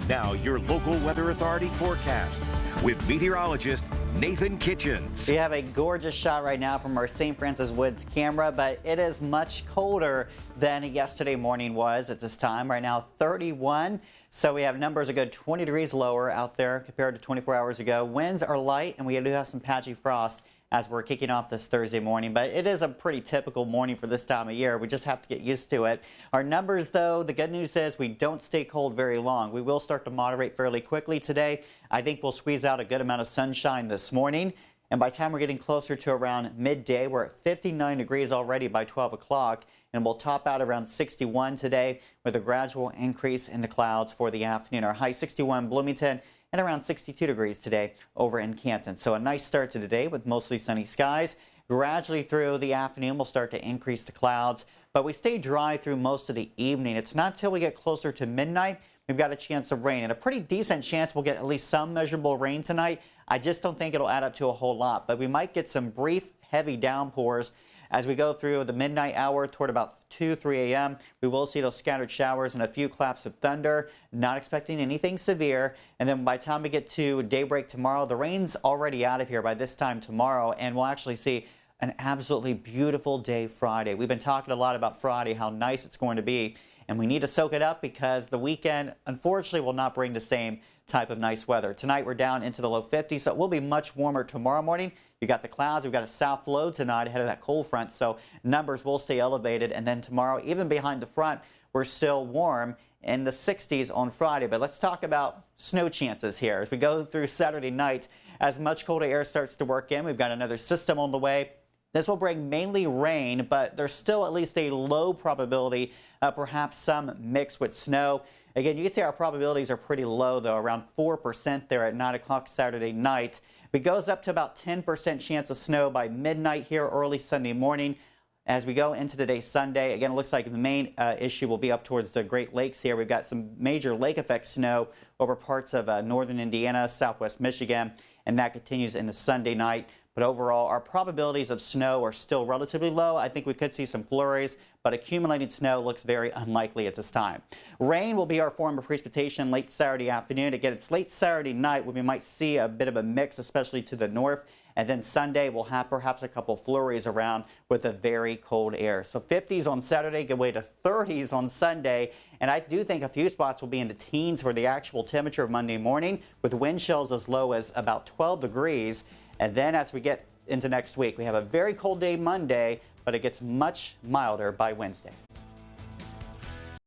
Now, your local weather authority forecast with meteorologist Nathan Kitchens. We have a gorgeous shot right now from our St. Francis Woods camera, but it is much colder than yesterday morning was at this time. Right now, 31. So we have numbers a good 20 degrees lower out there compared to 24 hours ago. Winds are light, and we do have some patchy frost as we're kicking off this Thursday morning, but it is a pretty typical morning for this time of year. We just have to get used to it. Our numbers, though, the good news is we don't stay cold very long. We will start to moderate fairly quickly today. I think we'll squeeze out a good amount of sunshine this morning, and by the time we're getting closer to around midday, we're at 59 degrees already by 12 o'clock, and we'll top out around 61 today with a gradual increase in the clouds for the afternoon. Our high 61 Bloomington, and around 62 degrees today over in Canton. So a nice start to the day with mostly sunny skies. Gradually through the afternoon, we'll start to increase the clouds, but we stay dry through most of the evening. It's not till we get closer to midnight we've got a chance of rain, and a pretty decent chance we'll get at least some measurable rain tonight. I just don't think it'll add up to a whole lot, but we might get some brief, heavy downpours as we go through the midnight hour toward about 2-3 a.m. We will see those scattered showers and a few claps of thunder. Not expecting anything severe. And then by the time we get to daybreak tomorrow, the rain's already out of here by this time tomorrow, and we'll actually see an absolutely beautiful day Friday. We've been talking a lot about Friday, how nice it's going to be, and we need to soak it up because the weekend, unfortunately, will not bring the same type of nice weather. Tonight, we're down into the low 50s, so it will be much warmer tomorrow morning. You got the clouds. We've got a south low tonight ahead of that cold front, so numbers will stay elevated. And then tomorrow, even behind the front, we're still warm in the 60s on Friday. But let's talk about snow chances here as we go through Saturday night. As much colder air starts to work in, we've got another system on the way. This will bring mainly rain, but there's still at least a low probability, perhaps some mixed with snow. Again, you can see our probabilities are pretty low, though, around 4% there at 9 o'clock Saturday night. It goes up to about 10% chance of snow by midnight here early Sunday morning. As we go into the day Sunday, again, it looks like the main issue will be up towards the Great Lakes here. We've got some major lake effect snow over parts of northern Indiana, southwest Michigan, and that continues into Sunday night. But overall, our probabilities of snow are still relatively low. I think we could see some flurries, but accumulating snow looks very unlikely at this time. Rain will be our form of precipitation late Saturday afternoon. Again, it's late Saturday night when we might see a bit of a mix, especially to the north. And then Sunday, we'll have perhaps a couple flurries around with a very cold air. So 50s on Saturday, good way to 30s on Sunday. And I do think a few spots will be in the teens for the actual temperature of Monday morning, with wind chills as low as about 12 degrees. And then as we get into next week, we have a very cold day Monday, but it gets much milder by Wednesday.